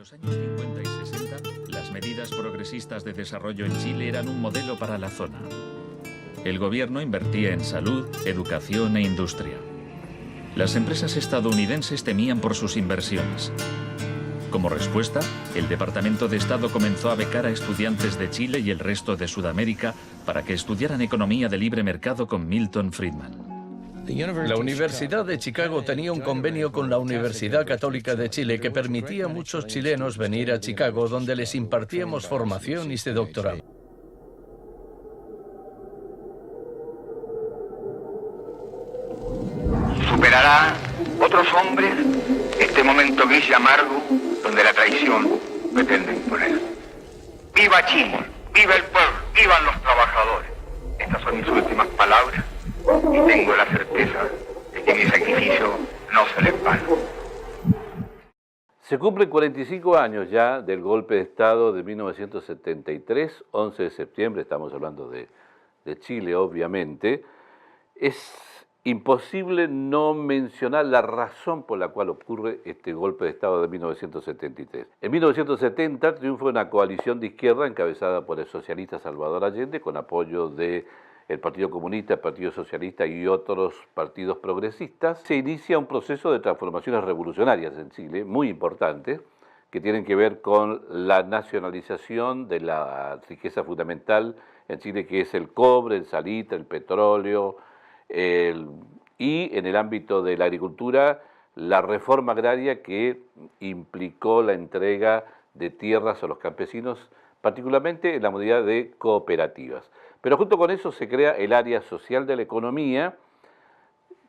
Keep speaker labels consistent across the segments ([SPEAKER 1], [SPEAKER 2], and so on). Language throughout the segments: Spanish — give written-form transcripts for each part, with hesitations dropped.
[SPEAKER 1] los años 50 y 60, las medidas progresistas de desarrollo en Chile eran un modelo para la zona. El gobierno invertía en salud, educación e industria. Las empresas estadounidenses temían por sus inversiones. Como respuesta, el Departamento de Estado comenzó a becar a estudiantes de Chile y el resto de Sudamérica para que estudiaran economía de libre mercado con Milton Friedman.
[SPEAKER 2] La Universidad de Chicago tenía un convenio con la Universidad Católica de Chile que permitía a muchos chilenos venir a Chicago, donde les impartíamos formación y se doctoraban.
[SPEAKER 3] ¿Superará otros hombres este momento gris y amargo donde la traición pretende imponer? ¡Viva Chile! ¡Viva el pueblo! ¡Vivan los trabajadores! Estas son mis últimas palabras y tengo la certeza de que mi sacrificio no será en vano.
[SPEAKER 4] Se cumplen 45 años ya del golpe de Estado de 1973, 11 de septiembre, estamos hablando de Chile, obviamente. Es imposible no mencionar la razón por la cual ocurre este golpe de Estado de 1973. En 1970 triunfa una coalición de izquierda encabezada por el socialista Salvador Allende, con apoyo del Partido Comunista, el Partido Socialista y otros partidos progresistas. Se inicia un proceso de transformaciones revolucionarias en Chile, muy importante, que tienen que ver con la nacionalización de la riqueza fundamental en Chile, que es el cobre, el salitre, el petróleo, y en el ámbito de la agricultura, la reforma agraria que implicó la entrega de tierras a los campesinos, particularmente en la modalidad de cooperativas. Pero junto con eso se crea el área social de la economía,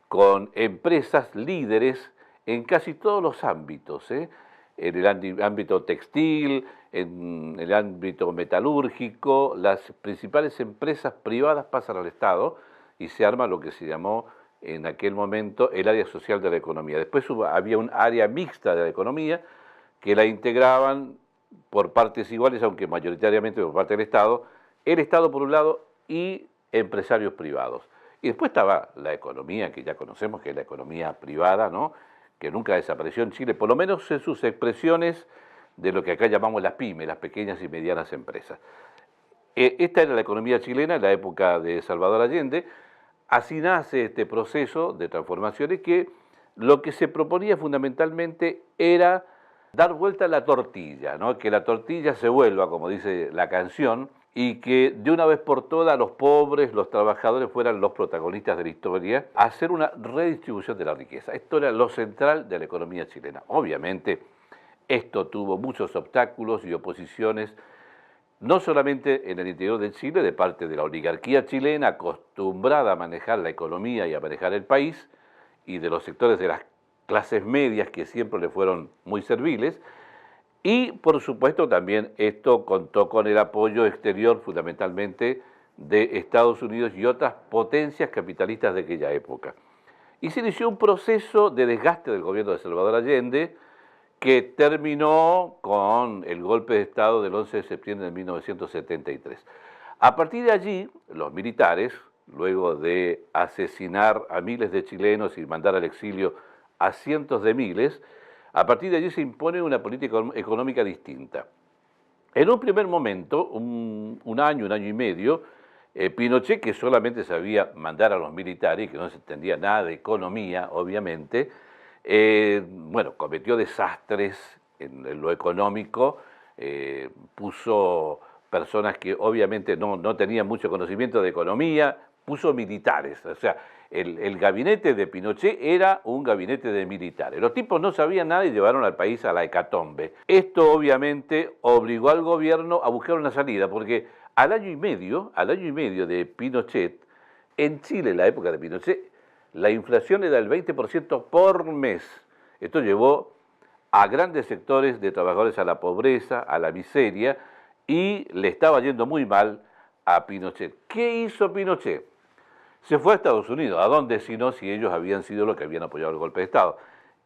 [SPEAKER 4] con empresas líderes en casi todos los ámbitos, en el ámbito textil, en el ámbito metalúrgico. Las principales empresas privadas pasan al Estado y se arma lo que se llamó en aquel momento el área social de la economía. Después había un área mixta de la economía que la integraban por partes iguales, aunque mayoritariamente por parte del Estado, el Estado por un lado y empresarios privados. Y después estaba la economía que ya conocemos, que es la economía privada, ¿no?, que nunca desapareció en Chile, por lo menos en sus expresiones de lo que acá llamamos las pymes, las pequeñas y medianas empresas. Esta era la economía chilena en la época de Salvador Allende. Así nace este proceso de transformaciones que lo que se proponía fundamentalmente era dar vuelta a la tortilla, ¿no?, que la tortilla se vuelva, como dice la canción, y que de una vez por todas los pobres, los trabajadores fueran los protagonistas de la historia, hacer una redistribución de la riqueza. Esto era lo central de la economía chilena. Obviamente, esto tuvo muchos obstáculos y oposiciones, no solamente en el interior de Chile, de parte de la oligarquía chilena, acostumbrada a manejar la economía y a manejar el país, y de los sectores de las clases medias que siempre le fueron muy serviles, y por supuesto también esto contó con el apoyo exterior fundamentalmente de Estados Unidos y otras potencias capitalistas de aquella época. Y se inició un proceso de desgaste del gobierno de Salvador Allende, que terminó con el golpe de Estado del 11 de septiembre de 1973. A partir de allí, los militares, luego de asesinar a miles de chilenos y mandar al exilio a cientos de miles, a partir de allí se impone una política económica distinta. En un primer momento, un año y medio, Pinochet, que solamente sabía mandar a los militares y que no se entendía nada de economía, obviamente, cometió desastres en lo económico, puso personas que obviamente no tenían mucho conocimiento de economía, puso militares. O sea, el gabinete de Pinochet era un gabinete de militares. Los tipos no sabían nada y llevaron al país a la hecatombe. Esto obviamente obligó al gobierno a buscar una salida, porque al año y medio de Pinochet, en Chile, en la época de Pinochet, la inflación era del 20% por mes. Esto llevó a grandes sectores de trabajadores a la pobreza, a la miseria, y le estaba yendo muy mal a Pinochet. ¿Qué hizo Pinochet? Se fue a Estados Unidos. ¿A dónde sino si ellos habían sido los que habían apoyado el golpe de Estado?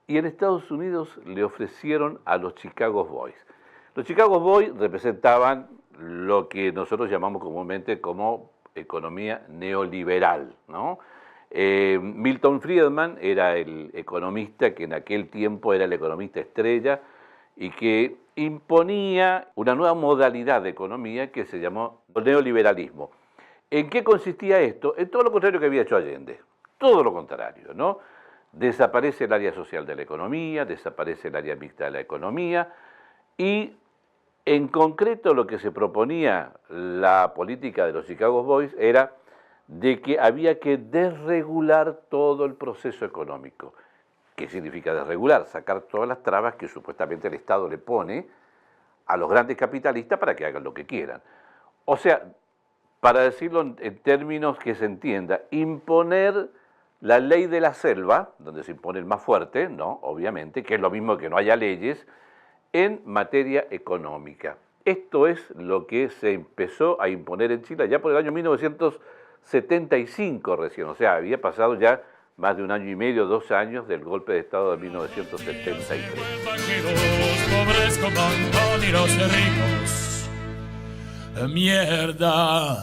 [SPEAKER 4] Y en Estados Unidos le ofrecieron a los Chicago Boys. Los Chicago Boys representaban lo que nosotros llamamos comúnmente como economía neoliberal, ¿no? Milton Friedman era el economista que en aquel tiempo era el economista estrella y que imponía una nueva modalidad de economía que se llamó neoliberalismo. ¿En qué consistía esto? En todo lo contrario que había hecho Allende, todo lo contrario, ¿no? Desaparece el área social de la economía, desaparece el área mixta de la economía y en concreto lo que se proponía la política de los Chicago Boys era de que había que desregular todo el proceso económico. ¿Qué significa desregular? Sacar todas las trabas que supuestamente el Estado le pone a los grandes capitalistas para que hagan lo que quieran. O sea, para decirlo en términos que se entienda, imponer la ley de la selva, donde se impone el más fuerte, ¿no? Obviamente, que es lo mismo que no haya leyes, en materia económica. Esto es lo que se empezó a imponer en Chile ya por el año 1975 recién, o sea, había pasado ya más de 1 año y medio, 2 años del golpe de Estado de 1973.
[SPEAKER 5] Pobres comandan y los ricos. Mierda,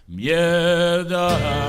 [SPEAKER 5] mierda.